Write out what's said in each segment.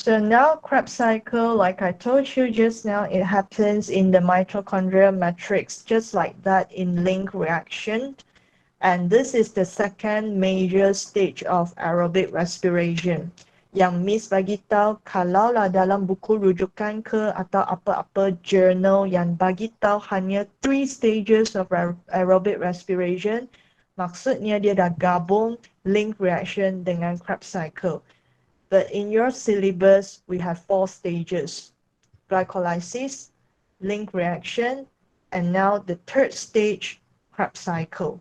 So now Krebs cycle, like I told you just now, it happens in the mitochondrial matrix, just like that in link reaction. And this is the second major stage of aerobic respiration. Yang Miss bagi tahu kalaulah dalam buku rujukan ke atau apa-apa journal yang bagi tahu hanya 3 stages of aerobic respiration, maksudnya dia dah gabung link reaction dengan Krebs cycle. But in your syllabus, we have 4 stages: glycolysis, link reaction, and now the third stage, Krebs cycle.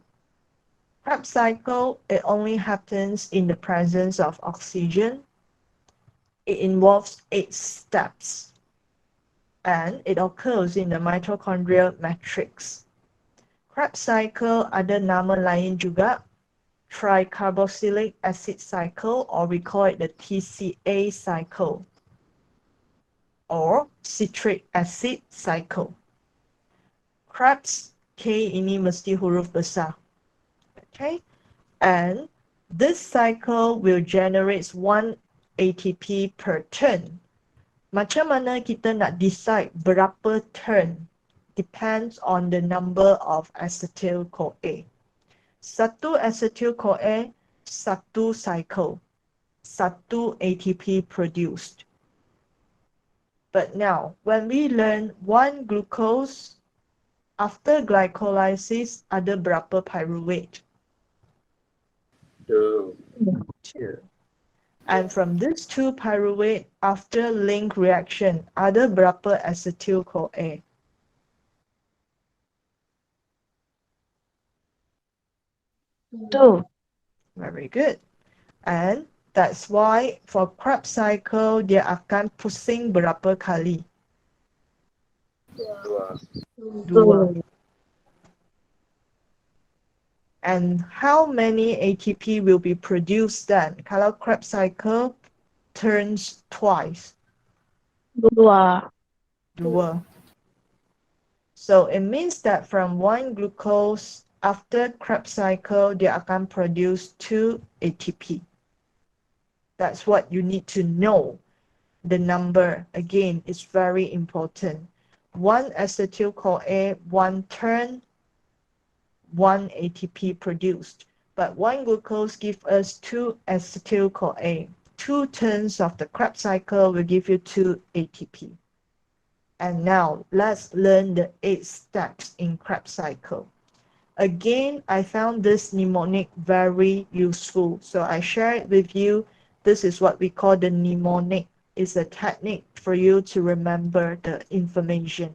Krebs cycle, it only happens in the presence of oxygen. It involves 8 steps, and it occurs in the mitochondrial matrix. Krebs cycle ada nama lain juga, tricarboxylic acid cycle, or we call it the TCA cycle, or citric acid cycle. Krebs, K ini mesti huruf besar. Okay, and this cycle will generate 1 ATP per turn. Macam mana kita nak decide berapa turn? Depends on the number of acetyl-CoA. Satu acetyl-CoA, satu cycle, satu ATP produced. But now, when we learn 1 glucose, after glycolysis, ada berapa pyruvate? 2. 2. And from this 2 pyruvate, after link reaction, ada berapa acetyl-CoA? 2. Very good. And that's why for Krebs cycle, dia akan pusing berapa kali? 2. 2. And how many ATP will be produced then? Kalau Krebs cycle turns twice. 2. 2. So it means that from 1 glucose, after Krebs cycle, dia akan produce 2 ATP. That's what you need to know. The number, again, is very important. 1 acetyl-CoA, 1 turn, 1 ATP produced. But 1 glucose gives us 2 acetyl-CoA. 2 turns of the Krebs cycle will give you 2 ATP. And now let's learn the 8 steps in Krebs cycle. Again, I found this mnemonic very useful, so I share it with you. This is what we call the mnemonic. It's a technique for you to remember the information.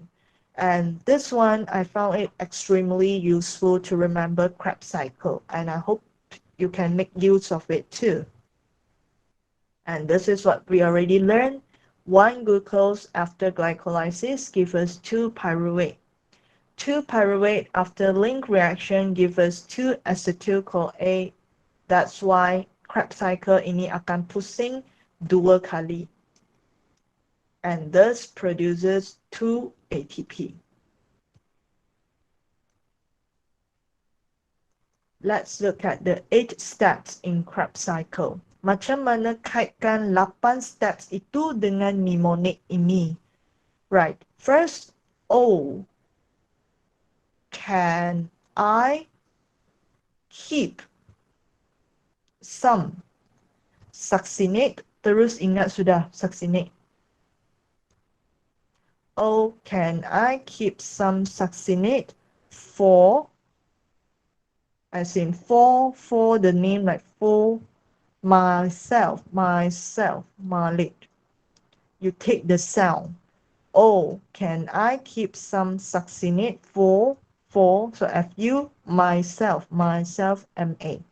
And this one, I found it extremely useful to remember Krebs cycle, and I hope you can make use of it too. And this is what we already learned. 1 glucose after glycolysis gives us 2 pyruvate. 2 pyruvate after link reaction gives us 2 acetyl-CoA. That's why Krebs cycle ini akan pusing 2 kali. And thus produces 2 ATP. Let's look at the 8 steps in Krebs cycle. Macam mana kaitkan 8 steps itu dengan mnemonic ini? Right, first, O. Can I keep some succinate? Terus ingat sudah succinate. Oh, can I keep some succinate for, as in for the name like for myself, Malik. You take the sound. Oh, can I keep some succinate for, so F-U, myself, M-A.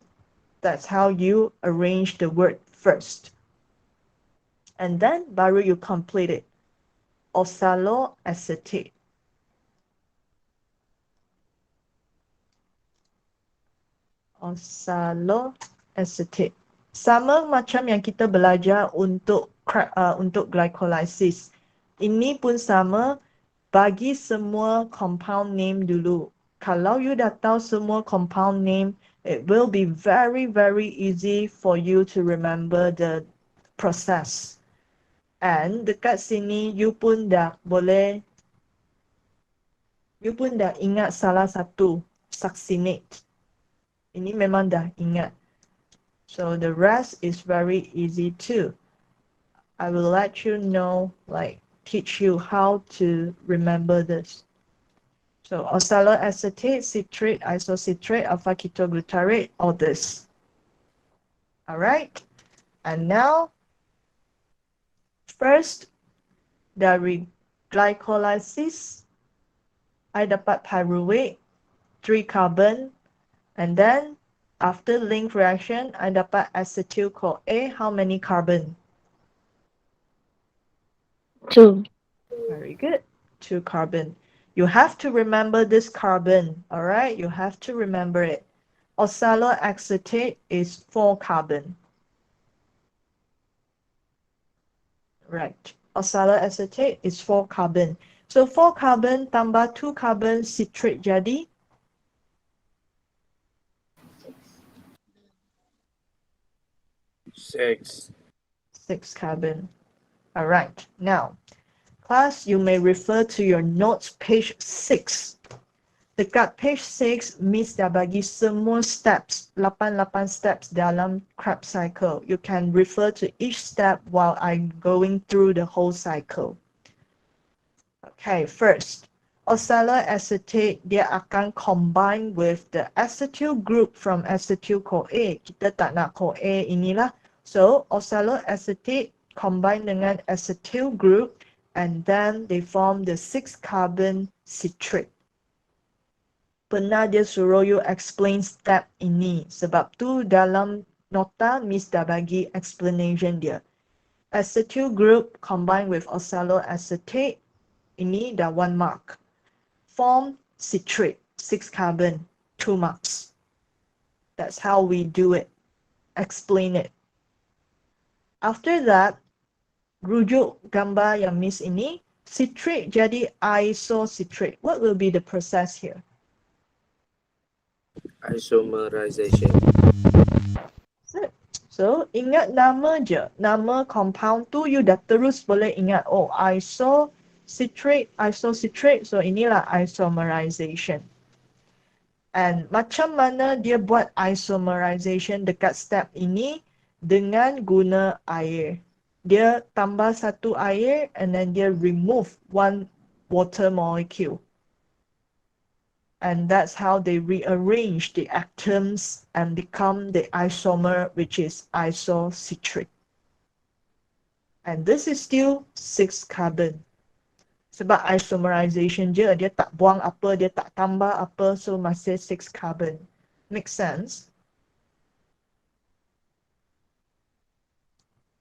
That's how you arrange the word first. And then baru you complete it. Oxaloacetate. Oxaloacetate. Sama macam yang kita belajar untuk glycolysis. Ini pun sama, bagi semua compound name dulu. Kalau you dah tahu semua compound name, it will be very, very easy for you to remember the process. And dekat sini you pun dah ingat salah satu succinate. Ini memang dah ingat. So the rest is very easy too. I will let you know, like teach you how to remember this. So oxaloacetate, citrate, isocitrate, alpha ketoglutarate, all this. All right. And now, first dari glycolysis, I dapat pyruvate, 3 carbon, and then after link reaction, I dapat acetyl CoA, how many carbon? 2. Very good, 2 carbon. You have to remember this carbon, all right? You have to remember it. Oxaloacetate is 4 carbon. Right. Oxaloacetate is 4 carbon. So 4 carbon tambah 2 carbon citrate jadi 6. 6 carbon. All right. Now, class, you may refer to your notes page 6. Dekat page 6, Miss dah bagi semua steps, 8 steps dalam Krebs cycle. You can refer to each step while I'm going through the whole cycle. Okay, first, oxaloacetate dia akan combine with the acetyl group from acetyl-CoA. Kita tak nak CoA inilah. So, oxaloacetate combine dengan acetyl group and then they form the 6 carbon citrate. Pernah dia suruh you explain step ini. Sebab tu dalam nota Miss dah bagi explanation dia. Acetyl group combine with oxaloacetate. Ini dah 1 mark. Form citrate, 6 carbon, 2 marks. That's how we do it. Explain it. After that, rujuk gambar yang Miss ini, citrate jadi isocitrate. What will be the process here? Isomerization. So, ingat nama je. Nama compound tu you dah terus boleh ingat. Oh, isocitrate. So, inilah isomerization. And macam mana dia buat isomerization dekat step ini? Dengan guna air. Dia tambah satu air and then dia remove 1 water molecule. And that's how they rearrange the atoms and become the isomer, which is isocitrate. And this is still 6 carbon. Sebab isomerization je, dia tak buang apa, dia tak tambah apa, so masih 6 carbon. Make sense?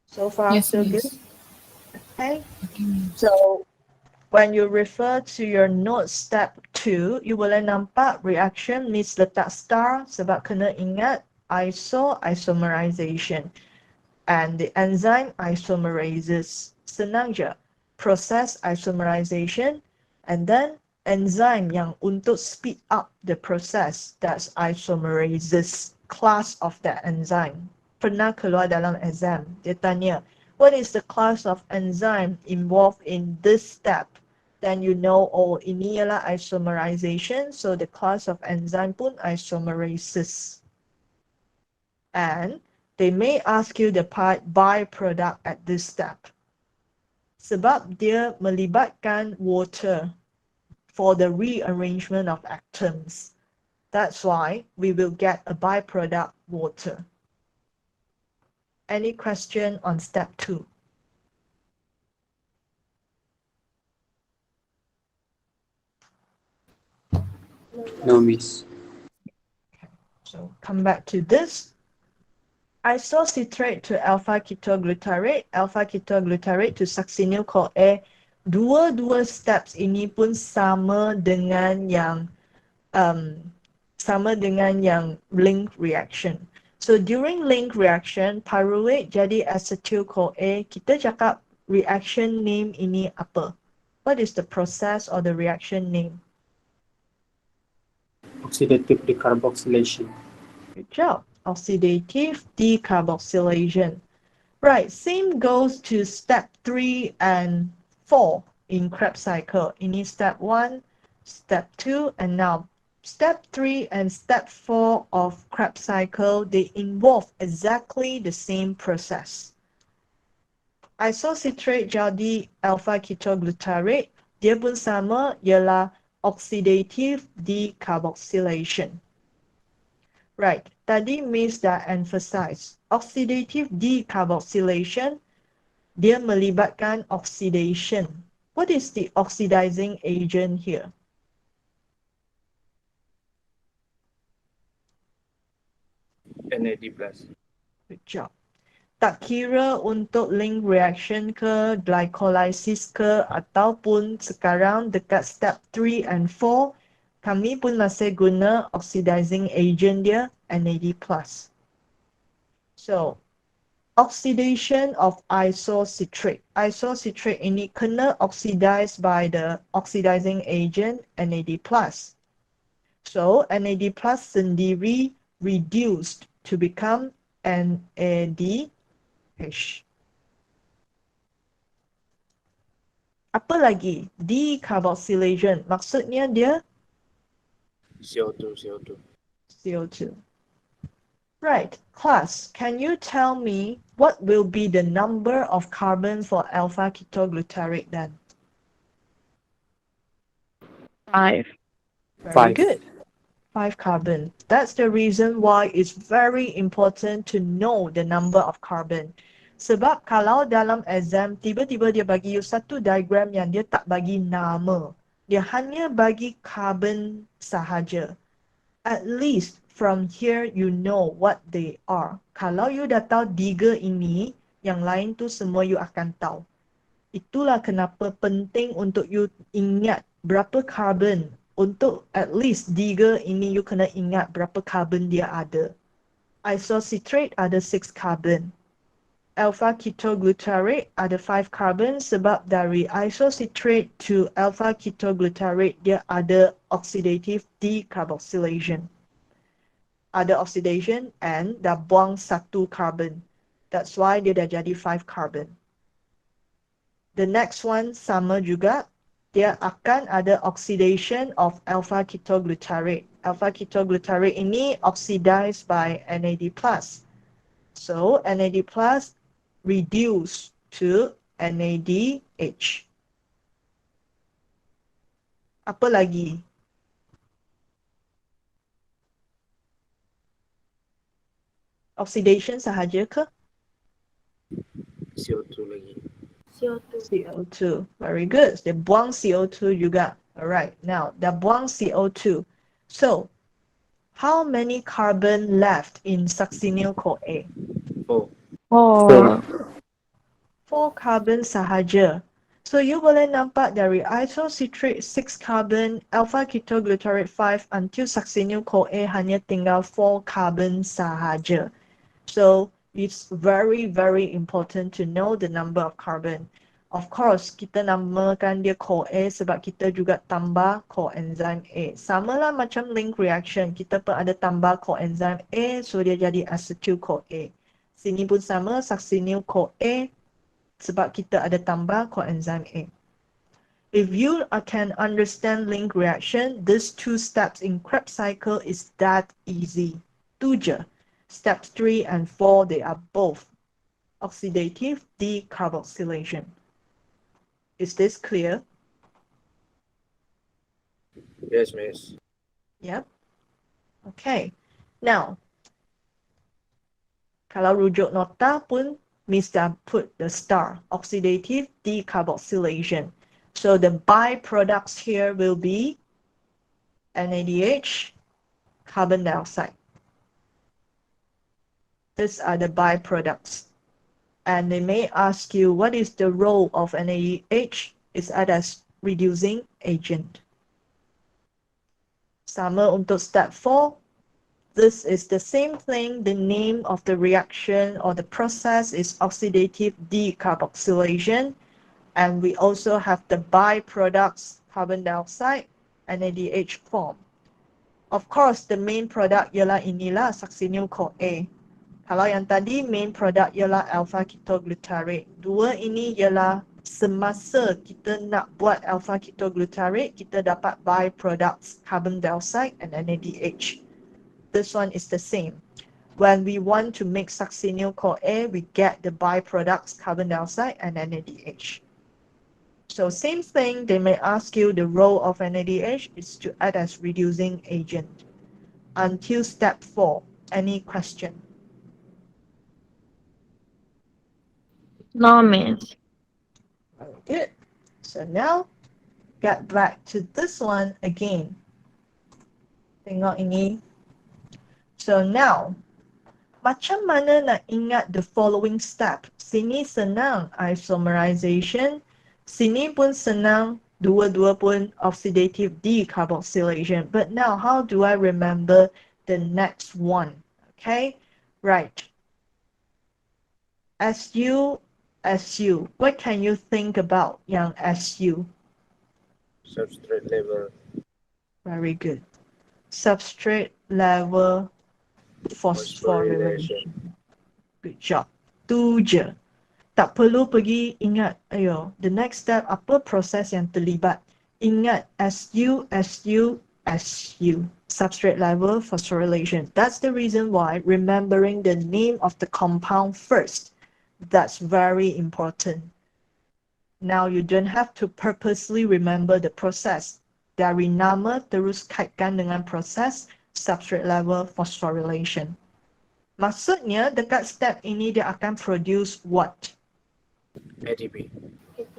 So far, Yes, so good? miss. Okay. Okay. So, when you refer to your note step 2, you boleh nampak reaction Miss letak star sebab kena ingat isomerization. And the enzyme isomerases. Senang je. Process isomerization and then enzyme yang untuk speed up the process, that's isomerases, class of that enzyme. Pernah keluar dalam exam, dia tanya, what is the class of enzyme involved in this step? Then you know, oh, ini ialah isomerization, so the class of enzyme pun isomerases. And they may ask you the byproduct at this step. Sebab dia melibatkan water for the rearrangement of atoms. That's why we will get a byproduct water. Any question on step 2? No, miss. So come back to this. Isocitrate to alpha ketoglutarate to succinyl-CoA. Dua-dua steps ini pun sama dengan yang link reaction. So during link reaction, pyruvate jadi acetyl-CoA. Kita cakap reaction name ini apa? What is the process or the reaction name? Oxidative decarboxylation. Good job. Oxidative decarboxylation. Right, same goes to step 3 and 4 in Krebs cycle. Ini step 1, step 2, and now step 3 and step 4 of Krebs cycle, they involve exactly the same process. Isocitrate jadi alpha ketoglutarate, dia pun sama, ialah oxidative decarboxylation. Right, tadi Miss dah emphasize, oxidative decarboxylation, dia melibatkan oxidation. What is the oxidizing agent here? NAD plus. Good job. Tak kira untuk link reaction ke, glycolysis ke, ataupun sekarang dekat step 3 and 4, kami pun masih guna oxidizing agent dia, NAD+. So, oxidation of isocitrate. Isocitrate ini kena oxidized by the oxidizing agent NAD+. So, NAD+ sendiri reduced to become NADH. Apa lagi? Decarboxylation. Maksudnya dia CO2. CO2. Right. Class, can you tell me what will be the number of carbon for alpha ketoglutarate then? 5. Very Five. good. 5 carbon. That's the reason why it's very important to know the number of carbon. Sebab kalau dalam exam tiba-tiba dia bagi you satu diagram yang dia tak bagi nama, dia hanya bagi carbon sahaja. At least from here you know what they are. Kalau you dah tahu 3 ini, yang lain tu semua you akan tahu. Itulah kenapa penting untuk you ingat berapa carbon. Untuk at least 3 ini you kena ingat berapa carbon dia ada. Isocitrate ada 6 carbon. Alpha ketoglutarate ada 5 carbon sebab dari isocitrate to alpha ketoglutarate dia ada oxidative decarboxylation. Ada oxidation and dah buang 1 carbon. That's why dia dah jadi 5 carbon. The next one sama juga, dia akan ada oxidation of alpha ketoglutarate. Alpha ketoglutarate ini oxidized by NAD+. So NAD+ reduce to NADH. Apa lagi? Oxidation sahaja ke? CO2 lagi. CO2. Very good. Dia buang CO2 juga. Alright. Now, dah buang CO2. So, how many carbon left in succinyl CoA? 4. 4. 4 carbon sahaja. So, you boleh nampak dari isocitrate 6 carbon, alpha ketoglutarate 5 until succinyl CoA hanya tinggal 4 carbon sahaja. So, it's very, very important to know the number of carbon. Of course, kita namakan dia CoA sebab kita juga tambah coenzyme A. Sama lah macam link reaction. Kita pun ada tambah coenzyme A, so dia jadi acetyl CoA. Sini pun sama, succinyl CoA sebab kita ada tambah coenzyme A. If you can understand link reaction, these 2 steps in Krebs cycle is that easy. Tu je. Steps 3 and 4, they are both oxidative decarboxylation. Is this clear? Yes, miss. Yep. Okay. Now, kalau rujuk nota pun, Miss dah put the star, oxidative decarboxylation. So the byproducts here will be NADH, carbon dioxide. These are the byproducts. And they may ask you, what is the role of NADH? It's as reducing agent. Sama untuk step 4. This is the same thing. The name of the reaction or the process is oxidative decarboxylation. And we also have the byproducts, carbon dioxide, NADH form. Of course, the main product ialah inilah succinyl CoA. Kalau yang tadi main product ialah alpha ketoglutarate. Dua ini ialah semasa kita nak buat alpha ketoglutarate, kita dapat byproducts carbon dioxide and NADH. This one is the same. When we want to make succinyl-CoA, we get the byproducts carbon dioxide and NADH. So same thing, they may ask you the role of NADH is to act as reducing agent. Until step 4, any question? No, miss. Very good. So now, get back to this one again. Tengok ini. So now, macam mana nak ingat the following step? Sini senang isomerization, sini pun senang, dua-dua pun oxidative decarboxylation. But now, how do I remember the next one? Okay, right. SU, SU. What can you think about yang SU? Substrate level. Very good. Substrate level phosphorylation. Good job. Tu je. Tak perlu pergi ingat, the next step apa proses yang terlibat. Ingat SU, SU, SU. Substrate level phosphorylation. That's the reason why remembering the name of the compound first. That's very important. Now you don't have to purposely remember the process. Dari nama terus kaitkan dengan proses substrate level phosphorylation. Maksudnya dekat step ini dia akan produce what? ATP.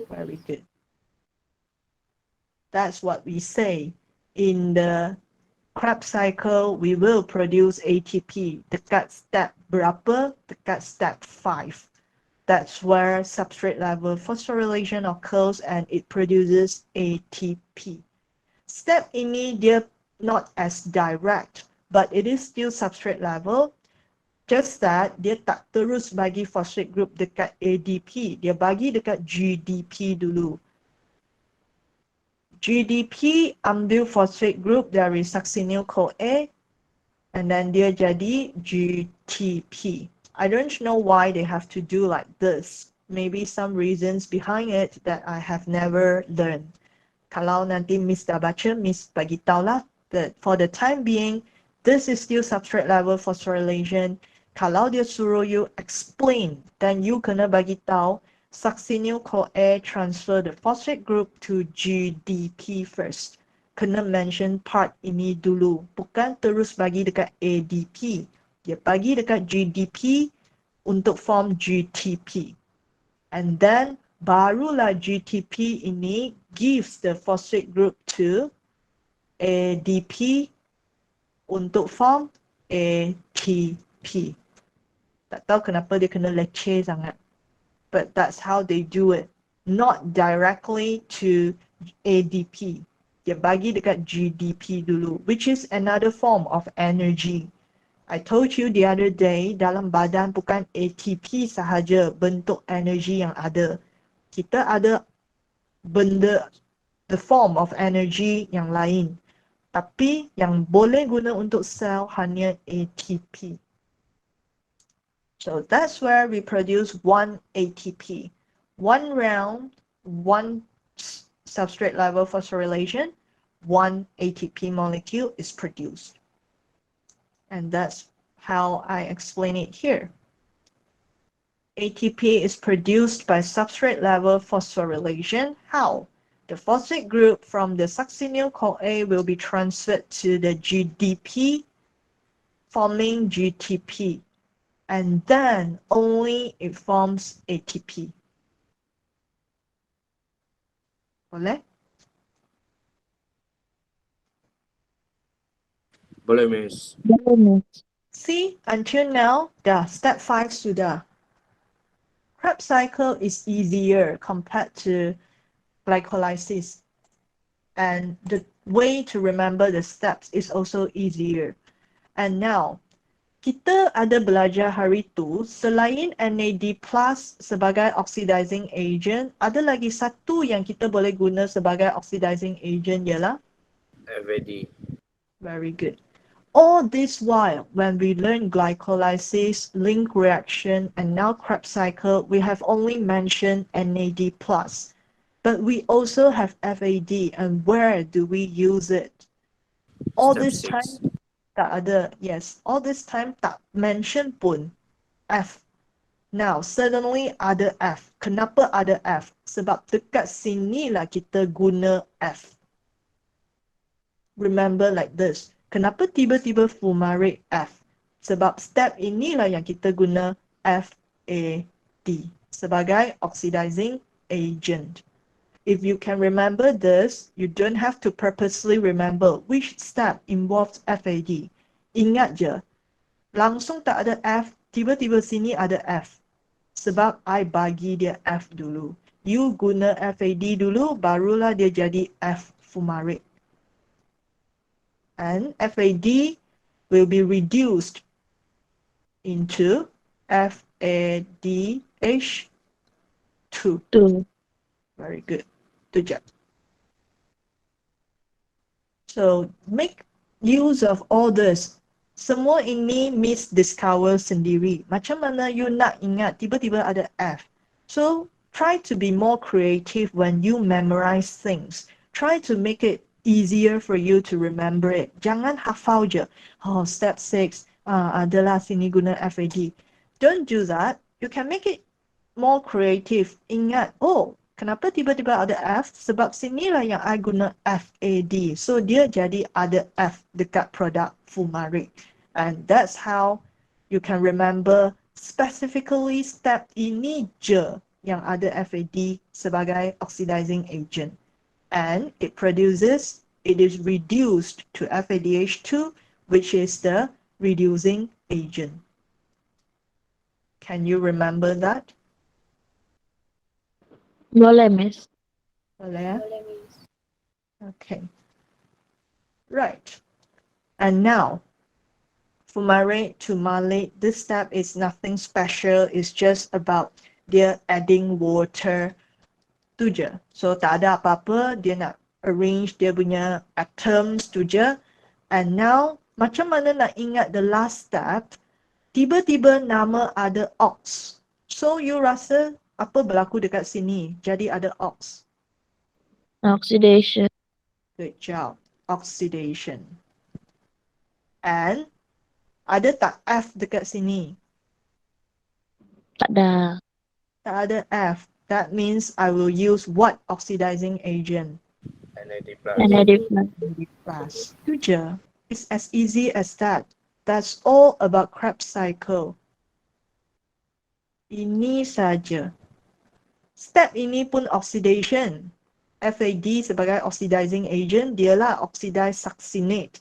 Very good. That's what we say. In the Krebs cycle, we will produce ATP. Dekat step berapa? Dekat step 5. That's where substrate level phosphorylation occurs and it produces ATP. Step ini dia not as direct, but it is still substrate level. Just that dia tak terus bagi phosphate group dekat ADP, dia bagi dekat GDP dulu. GDP ambil phosphate group dari succinyl-CoA and then dia jadi GTP. I don't know why they have to do like this. Maybe some reasons behind it that I have never learned. Kalau nanti Miss dah baca, Miss bagi tahulah. But for the time being, this is still substrate level phosphorylation. Kalau dia suruh you explain, then you kena bagi tahu succinyl-CoA transfer the phosphate group to GDP first. Kena mention part ini dulu, bukan terus bagi dekat ADP. Dia bagi dekat GDP untuk form GTP. And then barulah GTP ini gives the phosphate group to ADP untuk form ATP. Tak tahu kenapa dia kena leceh sangat. But that's how they do it. Not directly to ADP. Dia bagi dekat GDP dulu, which is another form of energy. I told you the other day, dalam badan bukan ATP sahaja bentuk energi yang ada. Kita ada benda, the form of energy yang lain. Tapi yang boleh guna untuk sel hanya ATP. So that's where we produce one ATP. One round, one substrate level phosphorylation, one ATP molecule is produced. And that's how I explain it here. ATP is produced by substrate level phosphorylation. How? The phosphate group from the succinyl-CoA will be transferred to the GDP, forming GTP. And then only it forms ATP. Boleh? Boleh, Miss. See, until now, dah step 5 sudah. Krebs cycle is easier compared to glycolysis. And the way to remember the steps is also easier. And now, kita ada belajar hari tu, selain NAD plus sebagai oxidizing agent, ada lagi satu yang kita boleh guna sebagai oxidizing agent ialah? FAD. Very good. All this while, when we learn glycolysis, link reaction, and now Krebs cycle, we have only mentioned NAD+. But we also have FAD, and where do we use it? All Step this 6. time, tak ada, yes, all this time tak mention pun F. Now, suddenly ada F. Kenapa ada F? Sebab dekat sini lah kita guna F. Remember like this. Kenapa tiba-tiba fumarate F? Sebab step inilah yang kita guna FAD sebagai oxidizing agent. If you can remember this, you don't have to purposely remember which step involves FAD. Ingat je, langsung tak ada F, tiba-tiba sini ada F. Sebab I bagi dia F dulu. You guna FAD dulu, barulah dia jadi F fumarate. And FAD will be reduced into FADH2. 2. Very good. Good job. So make use of all this. Semua ini Miss discover sendiri. Macam mana you nak ingat tiba-tiba ada F? So try to be more creative when you memorize things. Try to make it easier for you to remember it. Jangan hafal je. Oh, step 6. Adalah sini guna FAD. Don't do that. You can make it more creative. Ingat, oh, kenapa tiba-tiba ada F? Sebab sinilah yang I guna FAD. So dia jadi ada F dekat produk fumarate. And that's how you can remember specifically step ini je yang ada FAD sebagai oxidizing agent. And it is reduced to FADH2, which is the reducing agent. Can you remember that? Boleh, Miss. Boleh? Okay. Right. And now, fumarate to malate, this step is nothing special. It's just about dia adding water tu je. So tak ada apa-apa, dia nak arrange dia punya atoms tu je. And now, macam mana nak ingat the last step? Tiba-tiba nama ada ox. So you rasa apa berlaku dekat sini? Jadi ada ox. Oxidation. Good job. Oxidation. And ada tak F dekat sini? Tak ada. Tak ada F. That means I will use what oxidizing agent? NAD+. NAD+. Plus. Tu je. It's as easy as that. That's all about Krebs cycle. Ini saja. Step ini pun oxidation. FAD sebagai oxidizing agent, dialah oxidize succinate.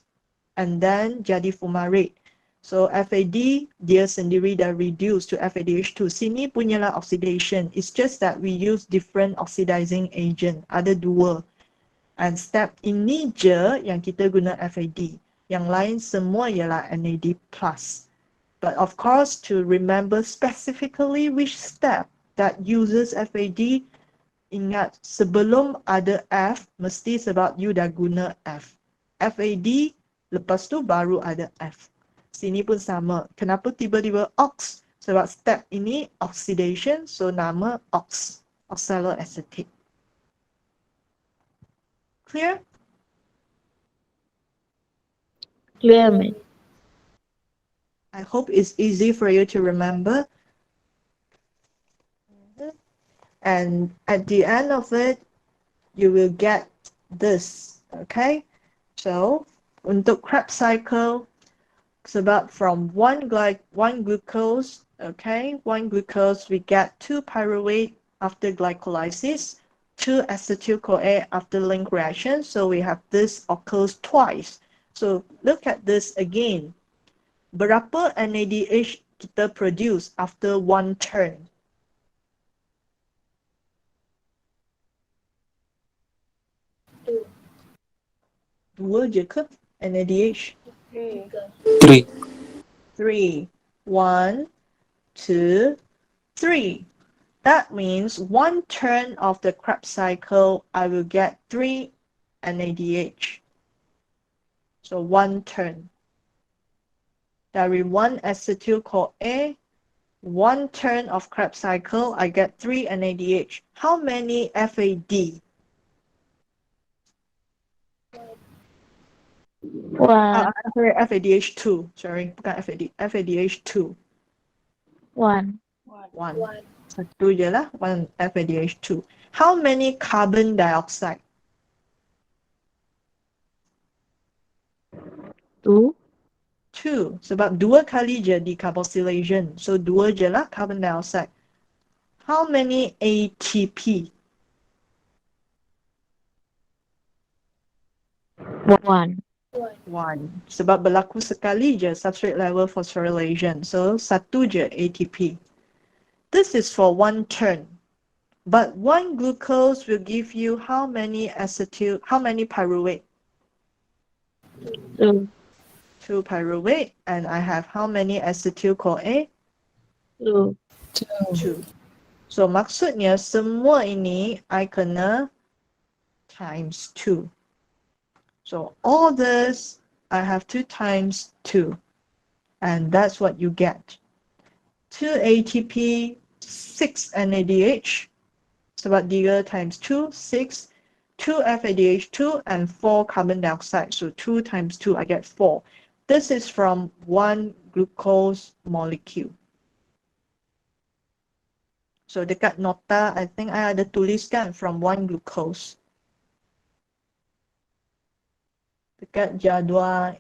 And then jadi fumarate. So FAD, dia sendiri dah reduce to FADH2. Sini punyalah oxidation. It's just that we use different oxidizing agent. Ada dua. And step ini je yang kita guna FAD. Yang lain semua ialah NAD+. But of course, to remember specifically which step that uses FAD, ingat sebelum ada F, mesti sebab you dah guna F. FAD, lepas tu baru ada F. Sini pun sama. Kenapa tiba-tiba ox? Sebab step ini oxidation, so nama ox. Oxaloacetate. Clear? Clear, Miss. I hope it's easy for you to remember. And at the end of it, you will get this, okay? So, untuk Krebs cycle, sebab from one glucose, okay, one glucose, we get 2 pyruvate after glycolysis, 2 acetyl-CoA after link reaction. So we have this occurs twice. So look at this again. Berapa NADH kita produce after one turn? Dua je ke NADH? 3. 3. 1, 2, 3. That means one turn of the Krebs cycle, I will get 3 NADH. So one turn. Dari 1 acetyl CoA, 1 turn of Krebs cycle, I get 3 NADH. How many FAD? One. Sorry, FADH2. Sorry, bukan FAD. FADH2. One. 1. Satu je lah. 1 FADH2. How many carbon dioxide? 2. 2. Sebab 2 kali je decarboxylation. So 2 je lah carbon dioxide. How many ATP? 1. 1. Sebab berlaku sekali je substrate level phosphorylation. So satu je ATP. This is for 1 turn. But 1 glucose will give you how many pyruvate? 2. 2 pyruvate. And I have how many acetyl-CoA? 2. 2. So maksudnya semua ini I kena times 2. So all this I have to times 2. And that's what you get. 2 ATP, 6 NADH. Sebab 3 times 2, 6. 2 FADH2 and 4 carbon dioxide. So 2 times 2, I get 4. This is from 1 glucose molecule. So dekat nota, I think I ada tuliskan from 1 glucose. Dekat jadual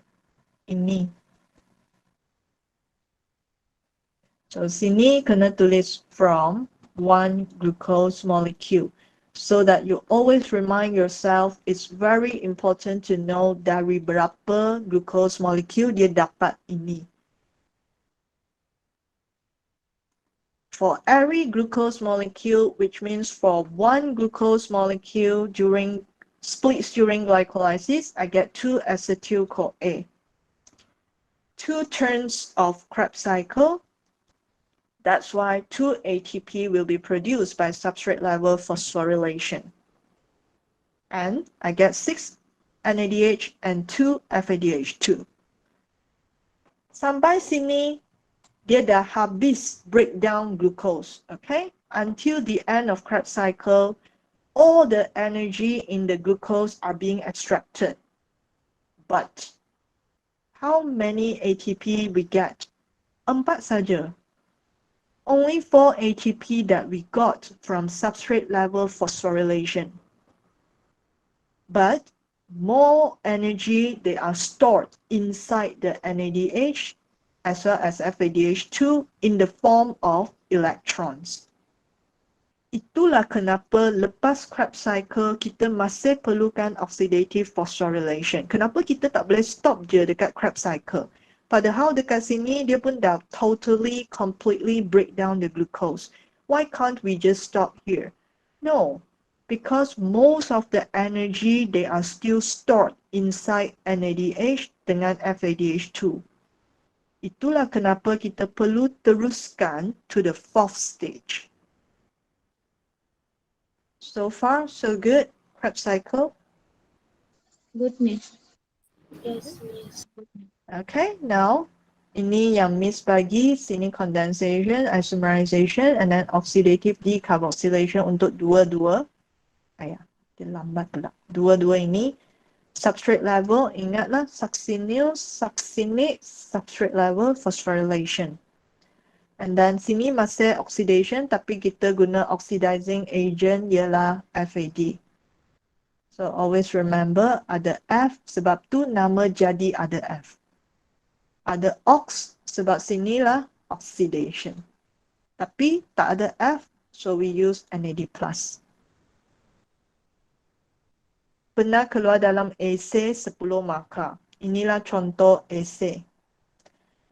ini. So sini kena tulis from 1 glucose molecule. So that you always remind yourself, it's very important to know dari berapa glucose molecule dia dapat ini. For every glucose molecule, which means for 1 glucose molecule splits during glycolysis, I get 2 acetyl-CoA. 2 turns of Krebs cycle. That's why 2 ATP will be produced by substrate level phosphorylation. And I get 6 NADH and 2 FADH2. Sampai sini, dia dah habis breakdown glucose, okay? Until the end of Krebs cycle, all the energy in the glucose are being extracted. But how many ATP we get? 4 saja. Only 4 ATP that we got from substrate level phosphorylation. But more energy, they are stored inside the NADH as well as FADH2 in the form of electrons. Itulah kenapa lepas Krebs cycle kita masih perlukan oxidative phosphorylation. Kenapa kita tak boleh stop je dekat Krebs cycle? Padahal dekat sini dia pun dah totally, completely break down the glucose. Why can't we just stop here? No, because most of the energy they are still stored inside NADH dengan FADH2. Itulah kenapa kita perlu teruskan to the 4th stage. So far, so good. Krebs cycle. Good, Miss. Yes, Miss. Okay, now ini yang Miss bagi, sini condensation, isomerization, and then oxidative decarboxylation untuk dua-dua. Ayah, dia lambat pula. Dua-dua ini substrate level, ingatlah succinyl, succinate, substrate level phosphorylation. And then sini masih oxidation, tapi kita guna oxidizing agent ialah FAD. So always remember ada F sebab tu nama jadi ada F. Ada ox sebab sinilah oxidation. Tapi tak ada F, so we use NAD+. Pernah keluar dalam esei 10 markah. Inilah contoh esei.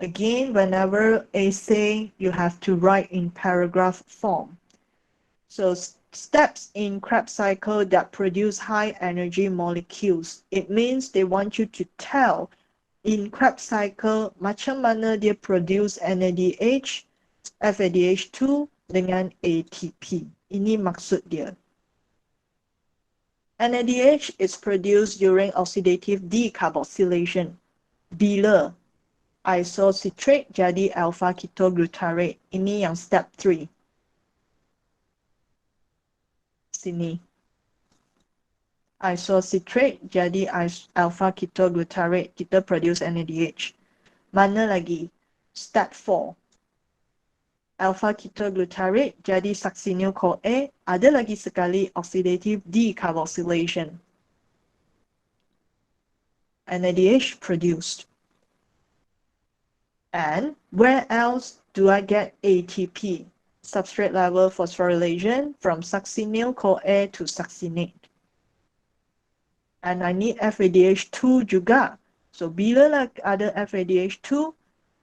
Again, whenever essay, you have to write in paragraph form. So steps in Krebs cycle that produce high energy molecules. It means they want you to tell in Krebs cycle macam mana dia produce NADH, FADH2 dengan ATP. Ini maksud dia. NADH is produced during oxidative decarboxylation. Bila Isocitrate jadi alpha ketoglutarate. Ini yang step 3. Sini. Isocitrate jadi alpha ketoglutarate. Kita produce NADH. Mana lagi? Step 4. Alpha ketoglutarate jadi succinyl CoA. Ada lagi sekali oxidative decarboxylation. NADH produced. And where else do I get ATP? Substrate level phosphorylation from succinyl CoA to succinate. And I need FADH2 juga. So bila lah ada FADH2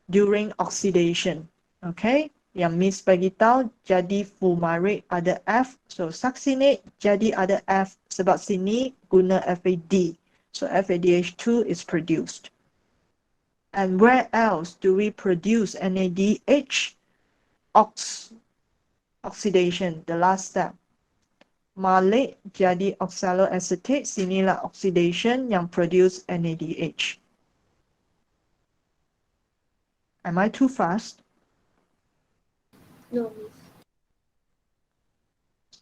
during oxidation. Okay? Yang Miss bagi tahu jadi fumarate ada F. So succinate jadi ada F sebab sini guna FAD. So FADH2 is produced. And where else do we produce NADH? Oxidation, the last step. Malate jadi oxaloacetate, sinilah oxidation yang produce NADH. Am I too fast? No, Miss.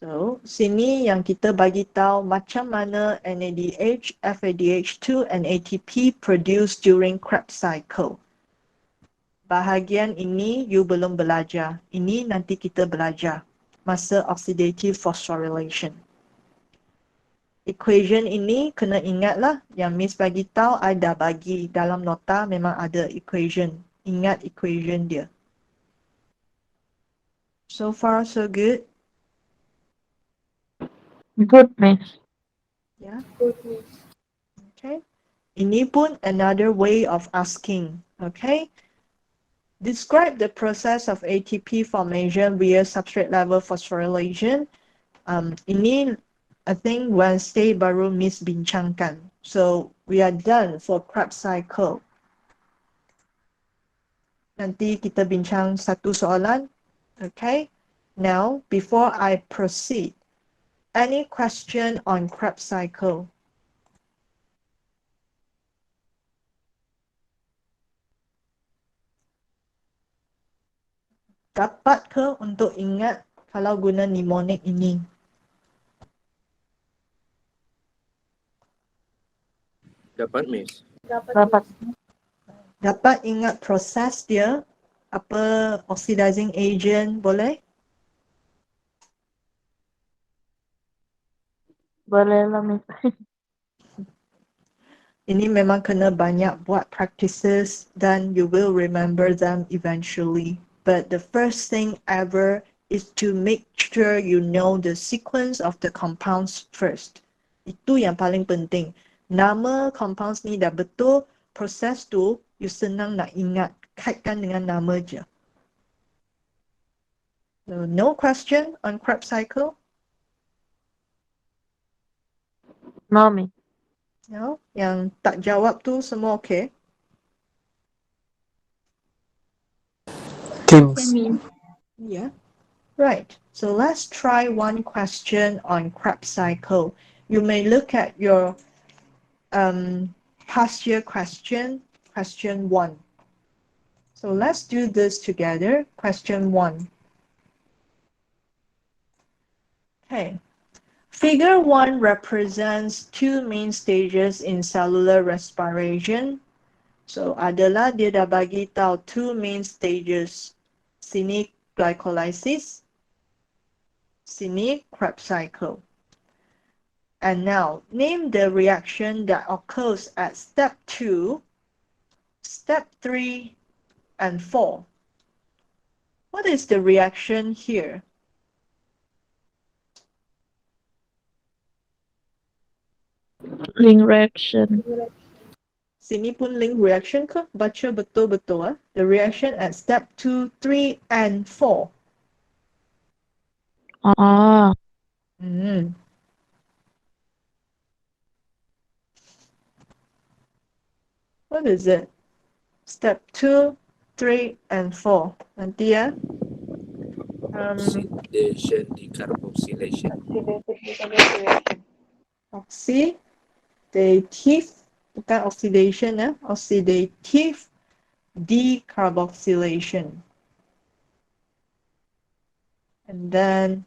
So, sini yang kita bagi tahu macam mana NADH, FADH2 and ATP produced during Krebs cycle. Bahagian ini you belum belajar. Ini nanti kita belajar masa oxidative phosphorylation. Equation ini kena ingatlah yang Miss bagi tahu I dah bagi dalam nota memang ada equation. Ingat equation dia. So far so good. Good, Miss. Yeah. Good, Miss. Okay. Ini pun another way of asking. Okay. Describe the process of ATP formation via substrate level phosphorylation. Ini I think Wednesday baru Miss bincangkan. So we are done for Krebs cycle. Nanti kita bincang satu soalan. Okay. Now before I proceed, any question on Krebs cycle? Dapat ke untuk ingat kalau guna mnemonic ini? Dapat, Miss. Dapat. Dapat ingat proses dia? Apa oxidizing agent boleh? Boleh lah, Miss. Ini memang kena banyak buat practices dan you will remember them eventually. But the first thing ever is to make sure you know the sequence of the compounds first. Itu yang paling penting. Nama compounds ni dah betul, proses tu you senang nak ingat, kaitkan dengan nama je. So, no question on Krebs cycle? No, Miss. No? Yang tak jawab tu semua okay? Okay, Miss. Yeah. Right. So let's try one question on Krebs cycle. You may look at your past year question 1. So let's do this together. Question 1. Okay. Figure 1 represents two main stages in cellular respiration. So adalah dia dah bagi tahu two main stages. Sini glycolysis, sini Krebs cycle. And now name the reaction that occurs at step 2, step 3, and 4. What is the reaction here? Link reaction. Sini pun link reaction ke? Baca betul-betul. The reaction at step 2, 3, and 4. Ah, What is it? Step 2, 3, and 4. Nanti ya. Oxidation decarboxylation. Oxidative, bukan oxidation ya. Oxidative decarboxylation. And then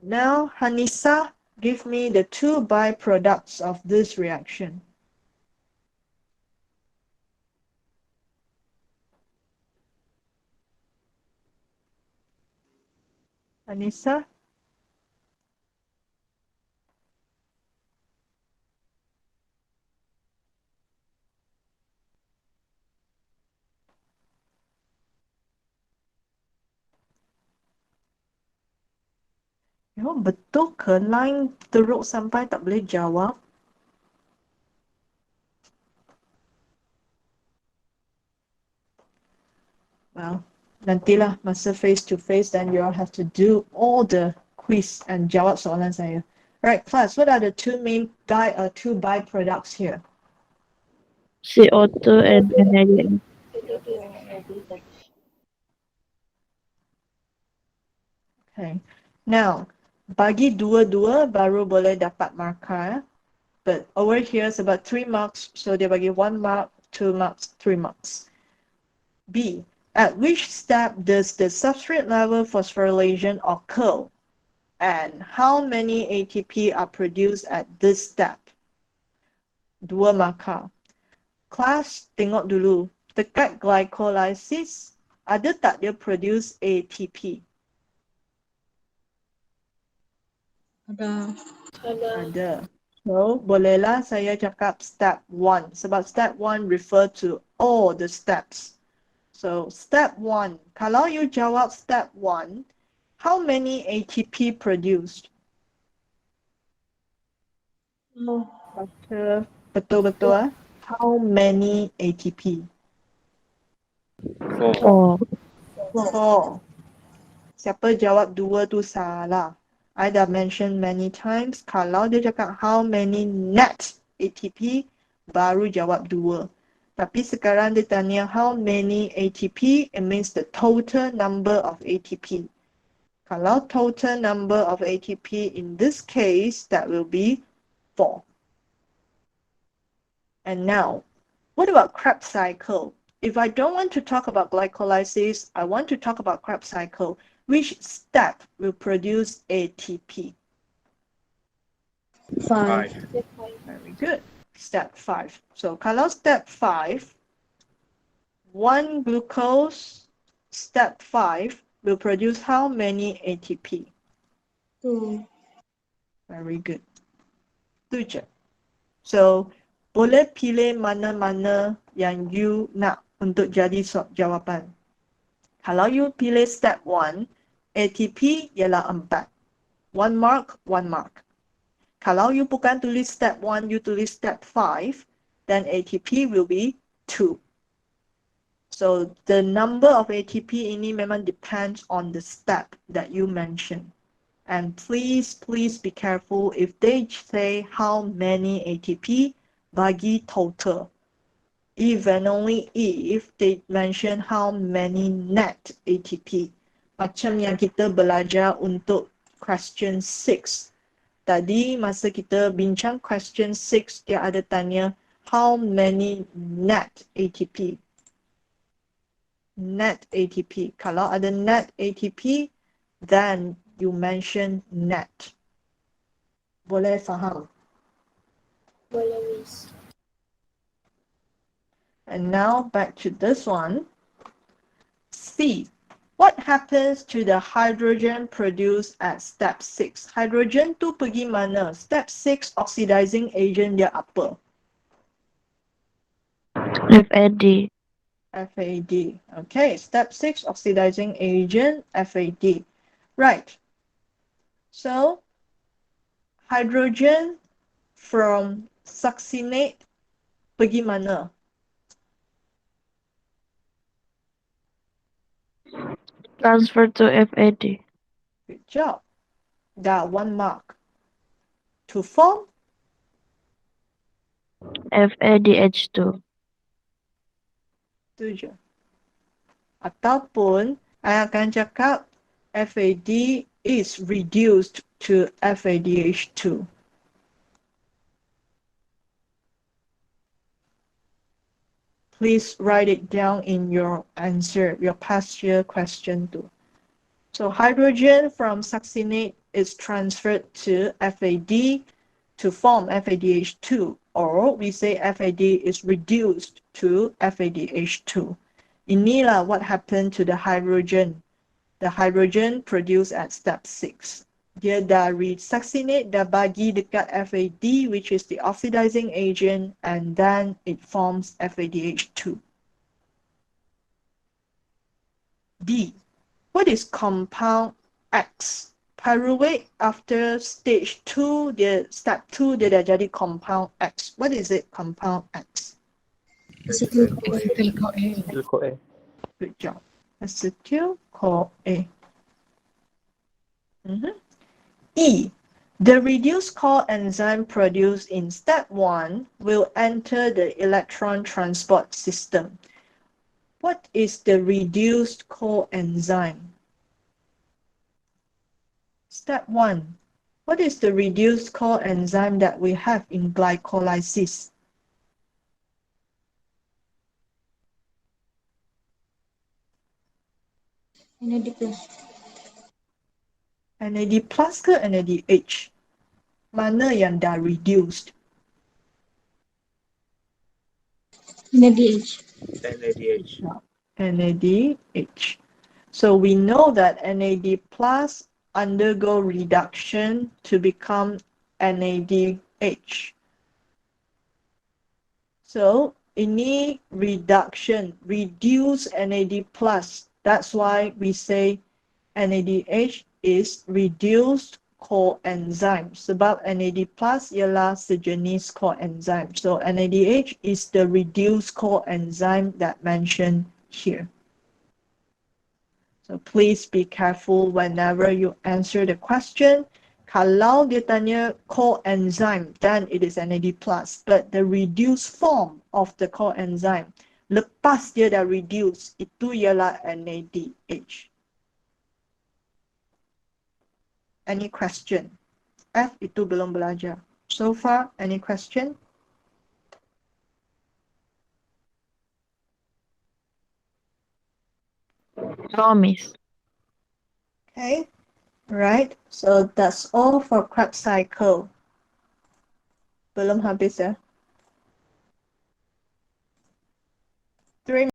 now, Hanisa, give me the two byproducts of this reaction. Hanisa? Oh, betul ke line teruk sampai tak boleh jawab? Well, nantilah masa face to face, then you all have to do all the quiz and jawab soalan saya. Right, class, what are the two byproducts here? CO2 and NaDH. Okay. Now, bagi dua-dua baru boleh dapat markah. But over here is about 3 marks, so dia bagi 1 mark, 2 marks, 3 marks. B. At which step does the substrate level phosphorylation occur? And how many ATP are produced at this step? 2 markah. Kelas tengok dulu, dekat glycolysis, ada tak dia produce ATP? Ada. Ada. So, bolehlah saya cakap step 1. Sebab step 1 refer to all the steps. So, step 1. Kalau you jawab step 1, how many ATP produced? Baca betul-betul. How many ATP? 4. 4. Siapa jawab 2 tu salah. I dah mention many times, kalau dia cakap how many net ATP, baru jawab 2. Tapi sekarang dia tanya how many ATP, it means the total number of ATP. Kalau total number of ATP in this case, that will be 4. And now, what about Krebs cycle? If I don't want to talk about glycolysis, I want to talk about Krebs cycle. Which step will produce ATP? 5. Very good. Step 5. So kalau step 5, 1 glucose, step 5 will produce how many ATP? 2. Very good. 2 je. So, boleh pilih mana-mana yang you nak untuk jadi jawapan. Kalau you pilih step 1, ATP ialah 4. 1 mark, 1 mark. Kalau you bukan tulis step 1, you tulis step 5, then ATP will be 2. So, the number of ATP ini memang depends on the step that you mention. And please be careful if they say how many ATP, bagi total. If and only if they mention how many net ATP. Macam yang kita belajar untuk question 6. Tadi masa kita bincang question 6, dia ada tanya how many net ATP. Net ATP. Kalau ada net ATP, then you mention net. Boleh faham? Boleh, Miss. And now back to this one. C. What happens to the hydrogen produced at step 6? Hydrogen tu pergi mana? Step 6 oxidizing agent dia apa? FAD. FAD. Okay, step 6 oxidizing agent, FAD. Right. So, hydrogen from succinate pergi mana? Transfer to FAD. Good job. Dah 1 mark. To form FADH2. tu je. Ataupun I akan cakap FAD is reduced to FADH2. Please write it down in your answer, your past year question too. So hydrogen from succinate is transferred to FAD to form FADH2, or we say FAD is reduced to FADH2. Inilah what happened to the hydrogen. The hydrogen produced at step 6. Dia dari succinate dah bagi dekat FAD, which is the oxidizing agent, and then it forms FADH2. D. What is compound X? Pyruvate after stage 2, step 2 dia dah jadi compound X. What is it, compound X? Acetyl-CoA. Good job. Acetyl-CoA. E. The reduced core enzyme produced in step 1 will enter the electron transport system. What is the reduced core enzyme? Step 1. What is the reduced core enzyme that we have in glycolysis? NAD+. NAD plus ke NADH? Mana yang dah reduced? NADH. NADH. NADH. So we know that NAD plus undergo reduction to become NADH. So ini reduction, reduce NAD plus. That's why we say NADH is reduced coenzyme. Sebab NAD plus ialah sejenis coenzyme. So NADH is the reduced coenzyme that mentioned here. So please be careful whenever you answer the question. Kalau dia tanya coenzyme, then it is NAD+. But the reduced form of the coenzyme, lepas dia dah reduce, itu ialah NADH. Any question? F itu belum belajar. So far, any question? No, Miss. Okay, right. So that's all for Krebs cycle. Belum habis ya? 3